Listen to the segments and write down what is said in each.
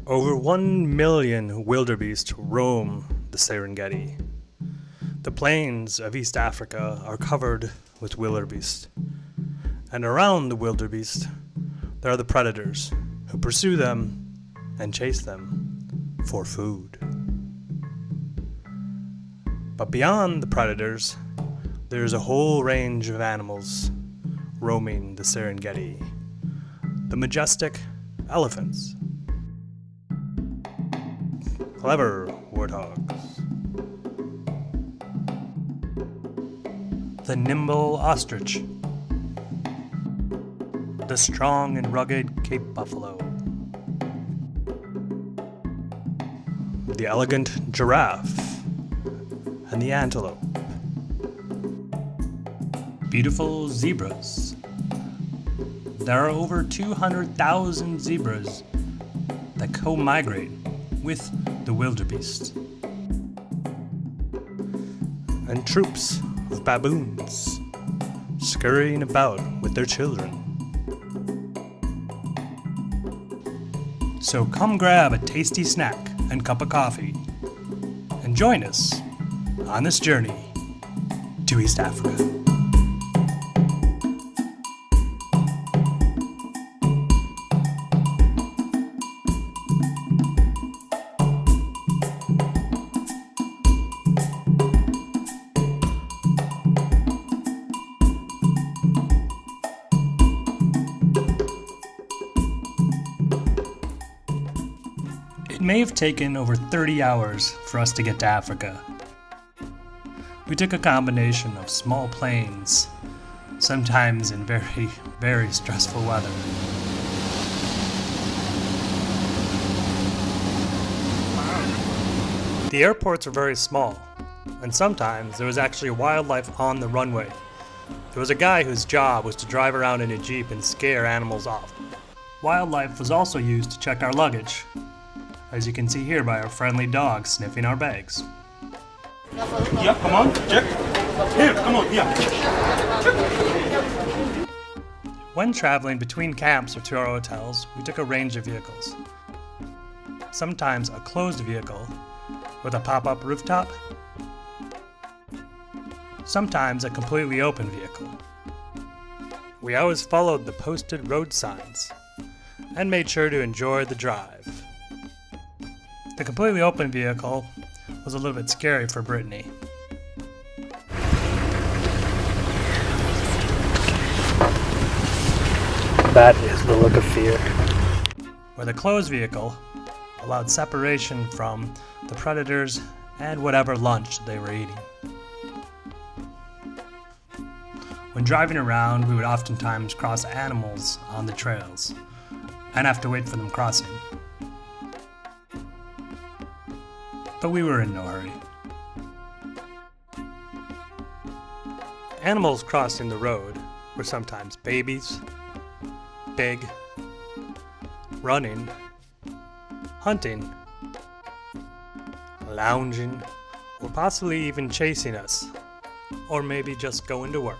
Over 1 million wildebeest roam the Serengeti. The plains of East Africa are covered with wildebeest. And around the wildebeest, there are the predators who pursue them and chase them for food. But beyond the predators, there's a whole range of animals roaming the Serengeti. The majestic elephants, clever warthogs, the nimble ostrich, the strong and rugged Cape buffalo, the elegant giraffe, and the antelope. Beautiful zebras. There are over 200,000 zebras that co-migrate with the wildebeest. And troops of baboons scurrying about with their children. So come grab a tasty snack and cup of coffee and join us on this journey to East Africa. It may have taken over 30 hours for us to get to Africa. We took a combination of small planes, sometimes in very, very stressful weather. The airports were very small, and sometimes there was actually wildlife on the runway. There was a guy whose job was to drive around in a jeep and scare animals off. Wildlife was also used to check our luggage, as you can see here by our friendly dog sniffing our bags. Yeah, come on, check. Here, come on, yeah. When traveling between camps or to our hotels, we took a range of vehicles. Sometimes a closed vehicle with a pop-up rooftop. Sometimes a completely open vehicle. We always followed the posted road signs and made sure to enjoy the drive. The completely open vehicle was a little bit scary for Brittany. That is the look of fear. Where the closed vehicle allowed separation from the predators and whatever lunch they were eating. When driving around, we would oftentimes cross animals on the trails and have to wait for them crossing. But we were in no hurry. Animals crossing the road were sometimes babies, big, running, hunting, lounging, or possibly even chasing us, or maybe just going to work.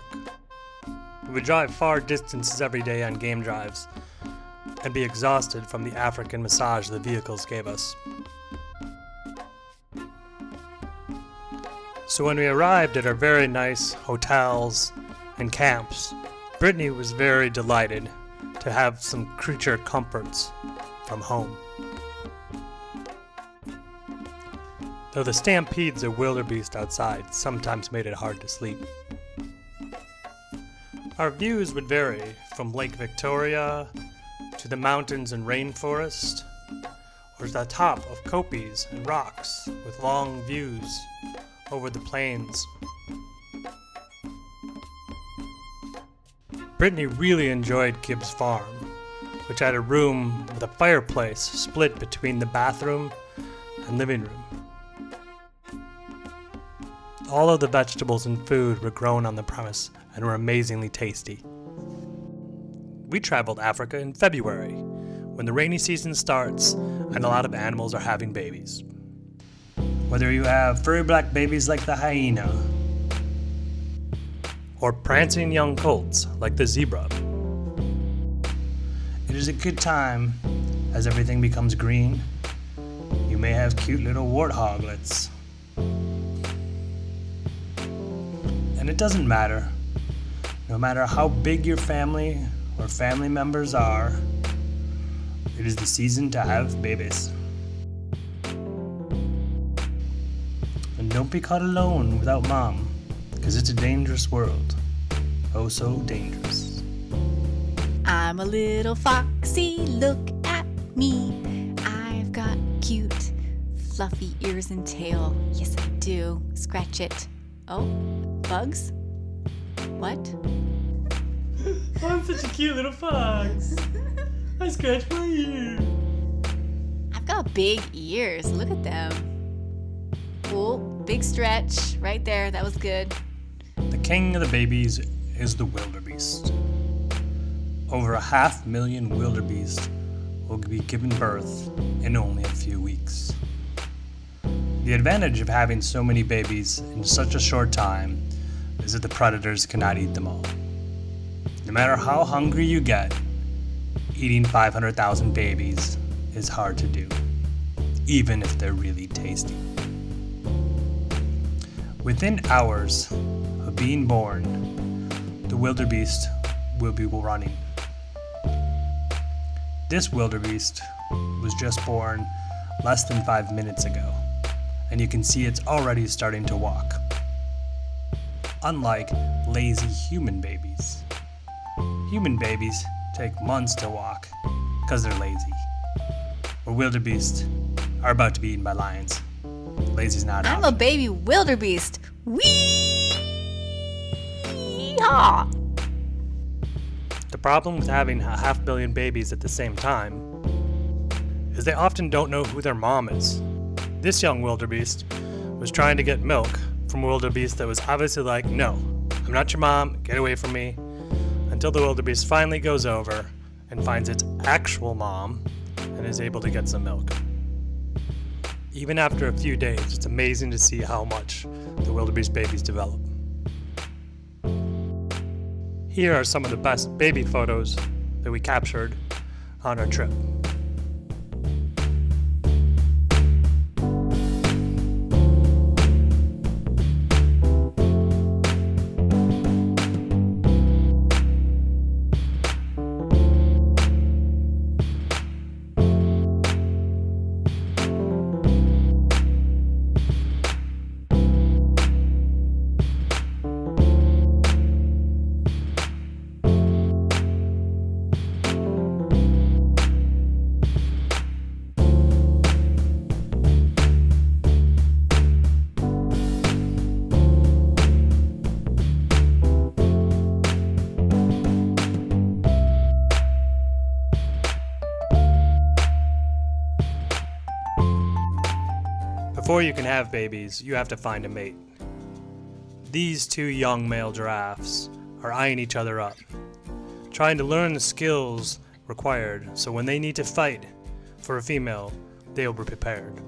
We would drive far distances every day on game drives and be exhausted from the African massage the vehicles gave us. So when we arrived at our very nice hotels and camps, Brittany was very delighted to have some creature comforts from home. Though the stampedes of wildebeest outside sometimes made it hard to sleep. Our views would vary from Lake Victoria to the mountains and rainforest, or to the top of kopjes and rocks with long views over the plains. Brittany really enjoyed Gibbs Farm, which had a room with a fireplace split between the bathroom and living room. All of the vegetables and food were grown on the premise and were amazingly tasty. We traveled Africa in February, when the rainy season starts and a lot of animals are having babies. Whether you have furry black babies like the hyena, or prancing young colts like the zebra, it is a good time As everything becomes green, you may have cute little warthoglets. And it doesn't matter. No matter how big your family or family members are, it is the season to have babies. And don't be caught alone without mom, because it's a dangerous world. Oh, so dangerous. I'm a little foxy, look at me. I've got cute, fluffy ears and tail. Yes, I do. Scratch it. Oh, bugs? What? I'm such a cute little fox. I scratch my ear. I've got big ears. Look at them. Oh, big stretch right there. That was good. The king of the babies is the wildebeest. Over 500,000 wildebeest will be given birth in only a few weeks. The advantage of having so many babies in such a short time is that the predators cannot eat them all. No matter how hungry you get, eating 500,000 babies is hard to do, even if they're really tasty. Within hours of being born, the wildebeest will be running. This wildebeest was just born less than 5 minutes ago, and you can see it's already starting to walk. Unlike lazy human babies. Human babies take months to walk because they're lazy. Or wildebeest are about to be eaten by lions. Lazy's not an I'm a option. baby wildebeest. Wee-haw! The problem with having 500 million babies at the same time is they often don't know who their mom is. This young wildebeest was trying to get milk from a wildebeest that was obviously like, no, I'm not your mom, get away from me, until the wildebeest finally goes over and finds its actual mom and is able to get some milk. Even after a few days, it's amazing to see how much the wildebeest babies develop. Here are some of the best baby photos that we captured on our trip. Before you can have babies, you have to find a mate. These two young male giraffes are eyeing each other up, trying to learn the skills required so when they need to fight for a female, they will be prepared.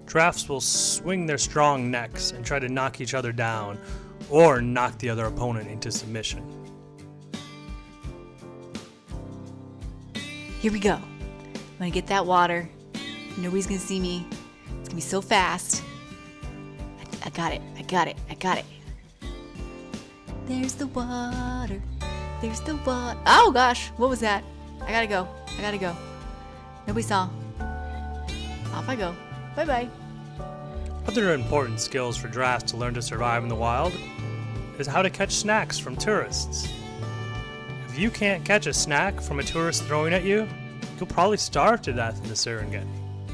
Giraffes will swing their strong necks and try to knock each other down or knock the other opponent into submission. Here we go. I'm gonna get that water. Nobody's gonna see me. It's gonna be so fast. I got it. I got it. I got it. There's the water. There's the water. Oh gosh, what was that? I gotta go. I gotta go. Nobody saw. Off I go. Bye bye. Other important skills for giraffes to learn to survive in the wild is how to catch snacks from tourists. If you can't catch a snack from a tourist throwing at you, you'll probably starve to death in the Serengeti.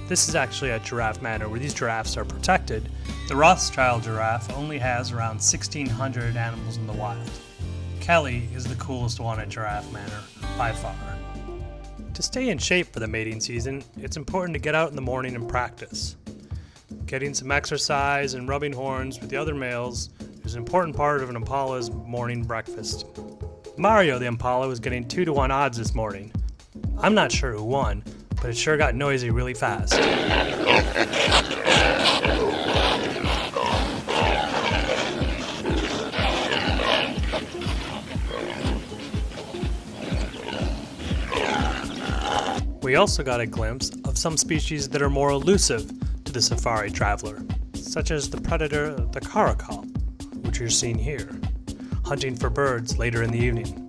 This is actually a giraffe manor where these giraffes are protected. The Rothschild giraffe only has around 1,600 animals in the wild. Kelly is the coolest one at Giraffe Manor, by far. To stay in shape for the mating season, it's important to get out in the morning and practice. Getting some exercise and rubbing horns with the other males is an important part of an impala's morning breakfast. Mario the impala was getting 2-to-1 odds this morning. I'm not sure who won, but it sure got noisy really fast. We also got a glimpse of some species that are more elusive to the safari traveler, such as the predator, the caracal, which you're seeing here, hunting for birds later in the evening.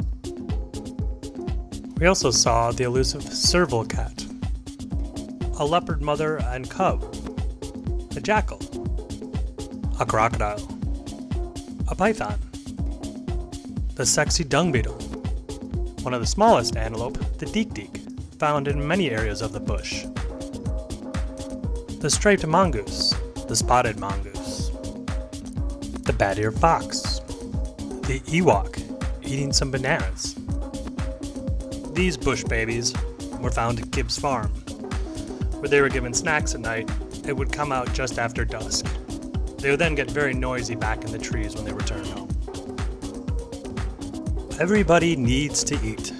We also saw the elusive serval cat, a leopard mother and cub, a jackal, a crocodile, a python, the sexy dung beetle, one of the smallest antelope, the deek-deek, found in many areas of the bush, the striped mongoose, the spotted mongoose, the bat-eared fox, the ewok eating some bananas. These bush babies were found at Gibbs Farm, where they were given snacks at night. It would come out just after dusk. They would then get very noisy back in the trees when they returned home. Everybody needs to eat,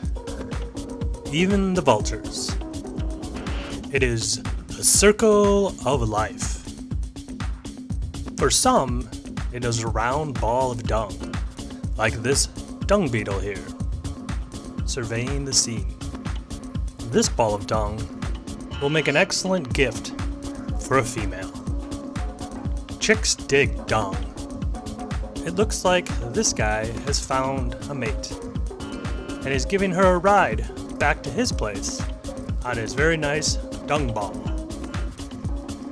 even the vultures. It is a circle of life. For some, it is a round ball of dung, like this dung beetle here, surveying the scene. This ball of dung will make an excellent gift for a female. Chicks dig dung. It looks like this guy has found a mate and is giving her a ride back to his place on his very nice dung ball.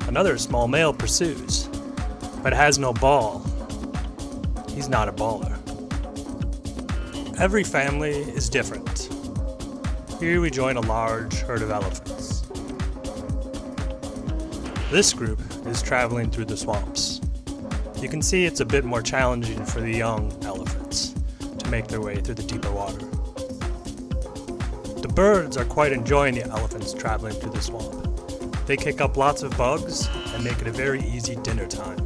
Another small male pursues, but has no ball. He's not a baller. Every family is different. Here we join a large herd of elephants. This group is traveling through the swamps. You can see it's a bit more challenging for the young elephants to make their way through the deeper water. The birds are quite enjoying the elephants traveling through the swamp. They kick up lots of bugs and make it a very easy dinner time.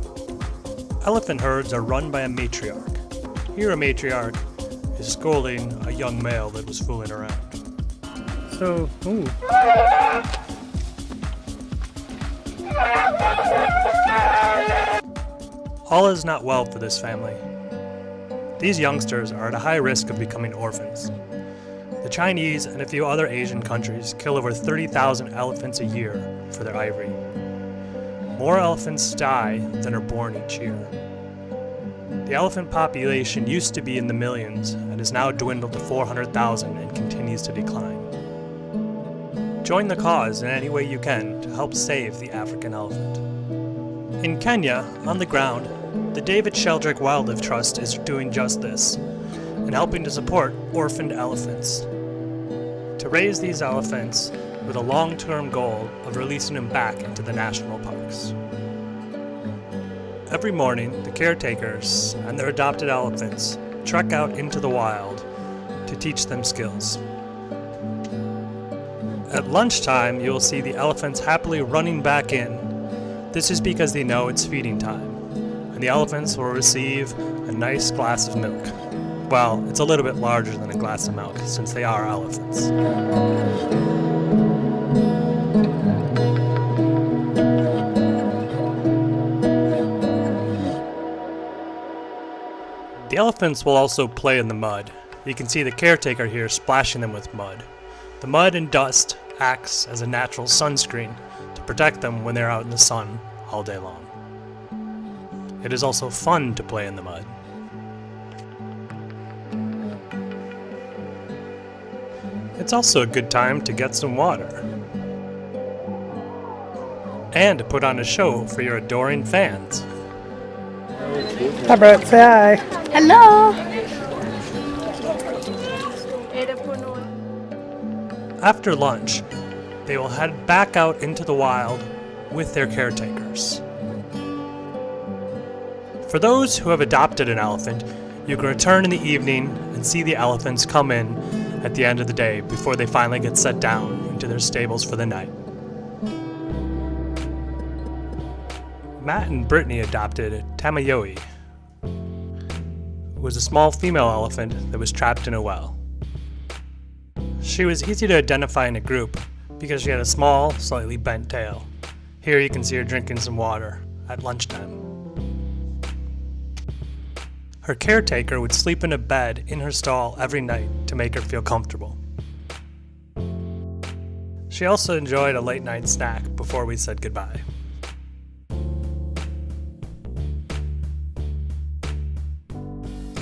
Elephant herds are run by a matriarch. Here a matriarch is scolding a young male that was fooling around. All is not well for this family. These youngsters are at a high risk of becoming orphans. The Chinese and a few other Asian countries kill over 30,000 elephants a year for their ivory. More elephants die than are born each year. The elephant population used to be in the millions and has now dwindled to 400,000 and continues to decline. Join the cause in any way you can to help save the African elephant. In Kenya, on the ground, the David Sheldrick Wildlife Trust is doing just this, and helping to support orphaned elephants. To raise these elephants with a long-term goal of releasing them back into the national parks. Every morning, the caretakers and their adopted elephants trek out into the wild to teach them skills. At lunchtime, you will see the elephants happily running back in. This is because they know it's feeding time, and the elephants will receive a nice glass of milk. Well, it's a little bit larger than a glass of milk, since they are elephants. The elephants will also play in the mud. You can see the caretaker here splashing them with mud. The mud and dust acts as a natural sunscreen to protect them when they're out in the sun all day long. It is also fun to play in the mud. It's also a good time to get some water. And to put on a show for your adoring fans. Hi, Brett. Say hi. Hello! After lunch, they will head back out into the wild with their caretakers. For those who have adopted an elephant, you can return in the evening and see the elephants come in at the end of the day before they finally get set down into their stables for the night. Matt and Brittany adopted Tamayoi, who was a small female elephant that was trapped in a well. She was easy to identify in a group because she had a small, slightly bent tail. Here you can see her drinking some water at lunchtime. Her caretaker would sleep in a bed in her stall every night to make her feel comfortable. She also enjoyed a late-night snack before we said goodbye.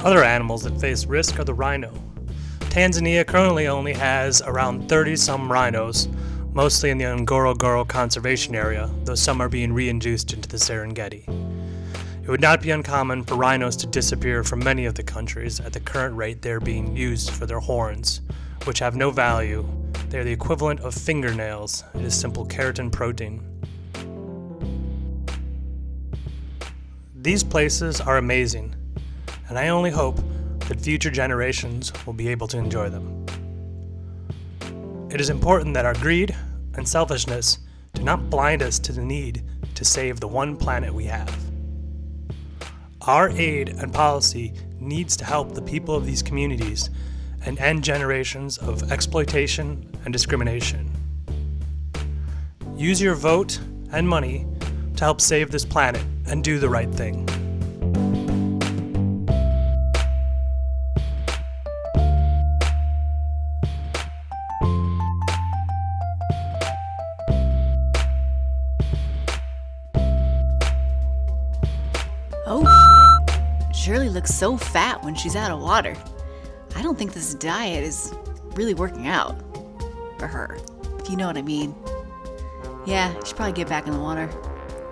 Other animals that face risk are the rhino. Tanzania currently only has around 30-some rhinos, mostly in the Ngorongoro Conservation Area, though some are being reintroduced into the Serengeti. It would not be uncommon for rhinos to disappear from many of the countries at the current rate they are being used for their horns, which have no value. They are the equivalent of fingernails. It is simple keratin protein. These places are amazing, and I only hope that future generations will be able to enjoy them. It is important that our greed and selfishness do not blind us to the need to save the one planet we have. Our aid and policy needs to help the people of these communities and end generations of exploitation and discrimination. Use your vote and money to help save this planet and do the right thing. Oh, shit. Shirley looks so fat when she's out of water. I don't think this diet is really working out for her, if you know what I mean. Yeah, she should probably get back in the water.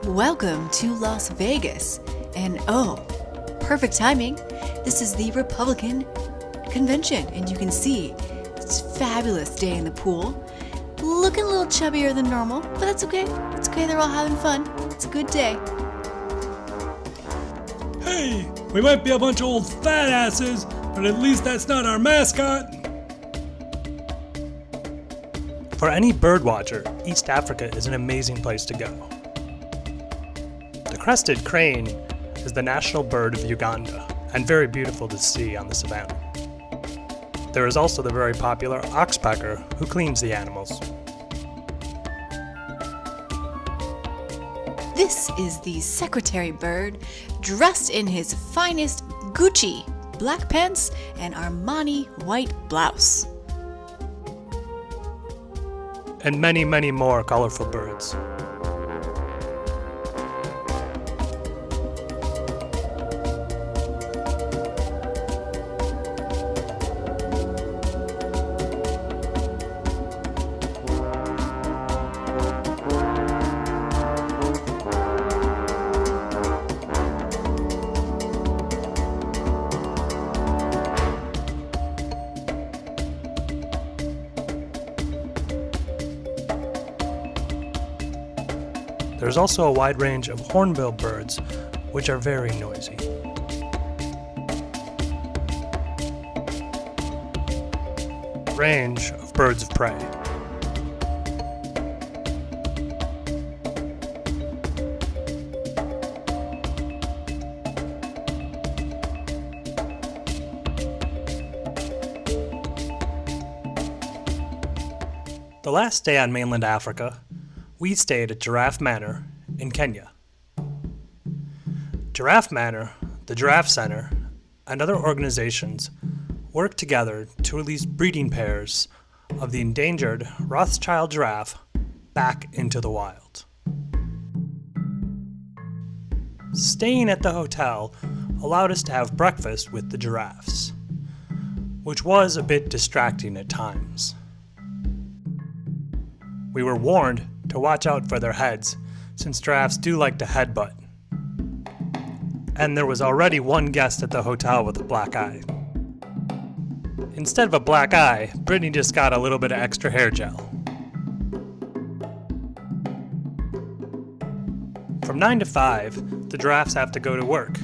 Welcome to Las Vegas. And oh, perfect timing. This is the Republican convention, and you can see it's a fabulous day in the pool. Looking a little chubbier than normal, but that's okay. It's okay, they're all having fun. It's a good day. Hey, we might be a bunch of old fat asses, but at least that's not our mascot. For any birdwatcher, East Africa is an amazing place to go. The crested crane is the national bird of Uganda, and very beautiful to see on the savannah. There is also the very popular oxpecker, who cleans the animals. This is the secretary bird, dressed in his finest Gucci black pants and Armani white blouse. And many, many more colorful birds. There's also a wide range of hornbill birds, which are very noisy. Range of birds of prey. The last day on mainland Africa, we stayed at Giraffe Manor in Kenya. Giraffe Manor, the Giraffe Center, and other organizations work together to release breeding pairs of the endangered Rothschild giraffe back into the wild. Staying at the hotel allowed us to have breakfast with the giraffes, which was a bit distracting at times. We were warned to watch out for their heads, since giraffes do like to headbutt. And there was already one guest at the hotel with a black eye. Instead of a black eye, Brittany just got a little bit of extra hair gel. From 9 to 5, the giraffes have to go to work.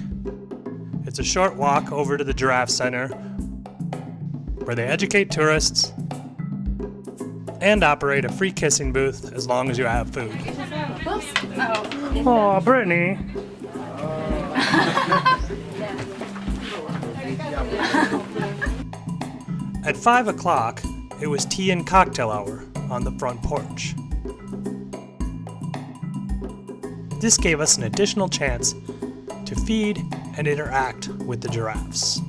It's a short walk over to the Giraffe Center, where they educate tourists and operate a free kissing booth as long as you have food. Aw, Brittany. At 5 o'clock, it was tea and cocktail hour on the front porch. This gave us an additional chance to feed and interact with the giraffes.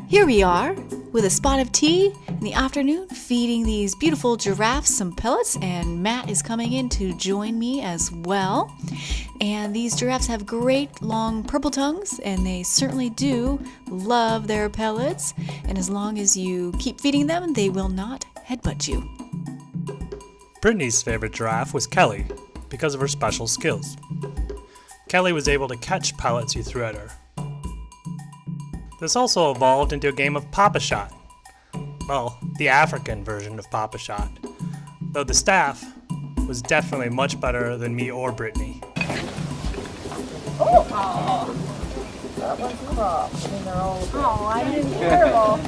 Here we are, with a spot of tea in the afternoon feeding these beautiful giraffes some pellets, and Matt is coming in to join me as well. And these giraffes have great long purple tongues, and they certainly do love their pellets, and as long as you keep feeding them, they will not headbutt you. Brittany's favorite giraffe was Kelly because of her special skills. Kelly was able to catch pellets you threw at her. This also evolved into a game of Pop-A-Shot. Well, the African version of Pop-A-Shot, though the staff was definitely much better than me or Brittany. Oh, that one's cropped. I mean, they're all. Oh, I did terrible.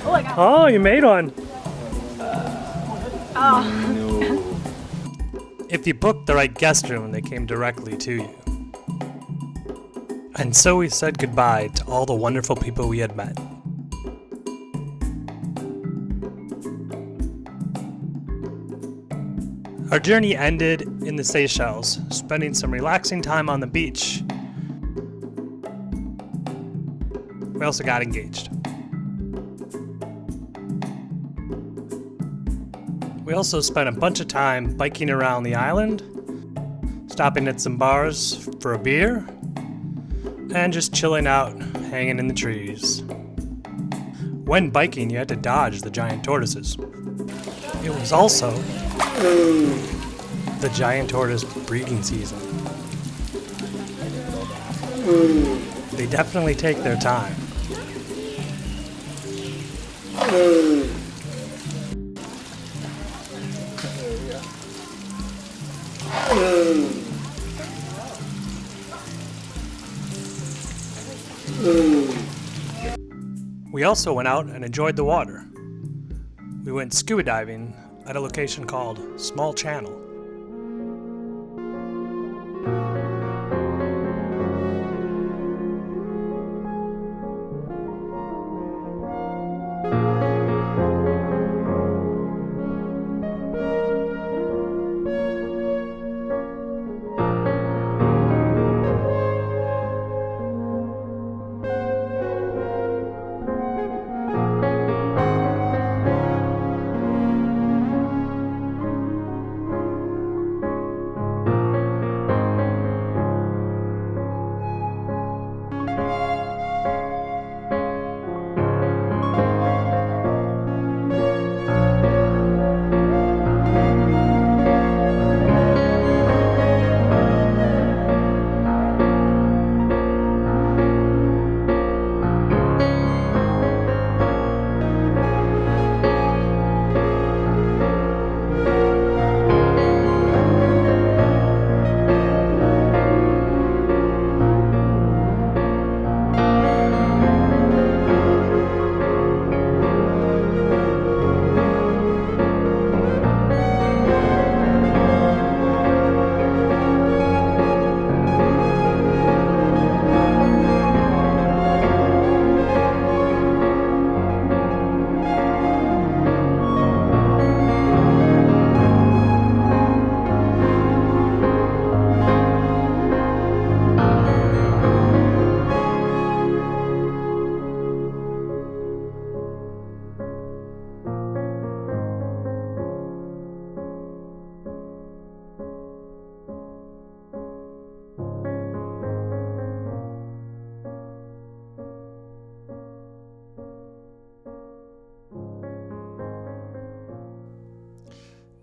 Oh, I got Oh, you made one. If you booked the right guest room, they came directly to you. And so we said goodbye to all the wonderful people we had met. Our journey ended in the Seychelles, spending some relaxing time on the beach. We also got engaged. We also spent a bunch of time biking around the island, stopping at some bars for a beer, and just chilling out, hanging in the trees. When biking, you had to dodge the giant tortoises. It was also the giant tortoise breeding season. They definitely take their time. We also went out and enjoyed the water. We went scuba diving at a location called Small Channel.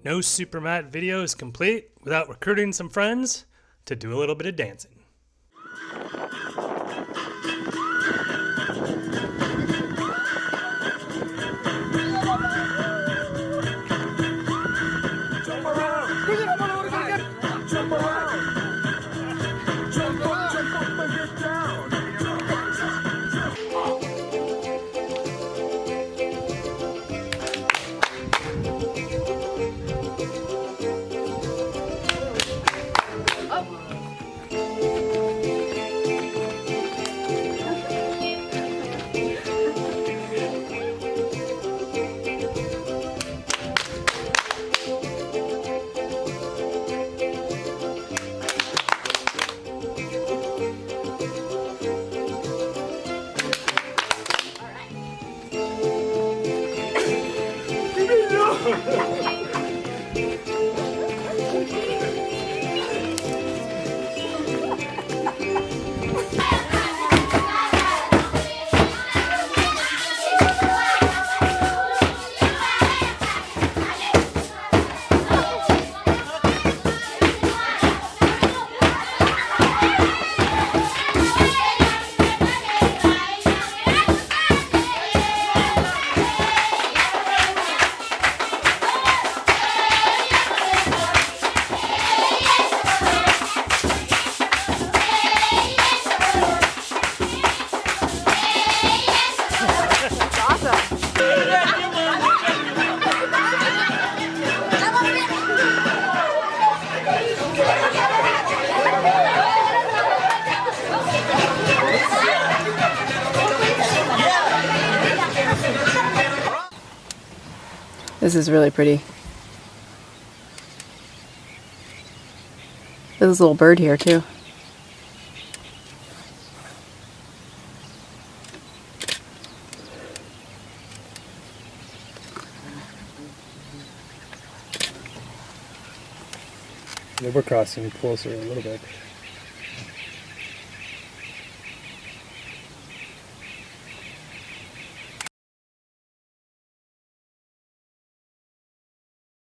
No Super Mat video is complete without recruiting some friends to do a little bit of dancing. This is really pretty. There's a little bird here too. Yeah, we're crossing closer a little bit.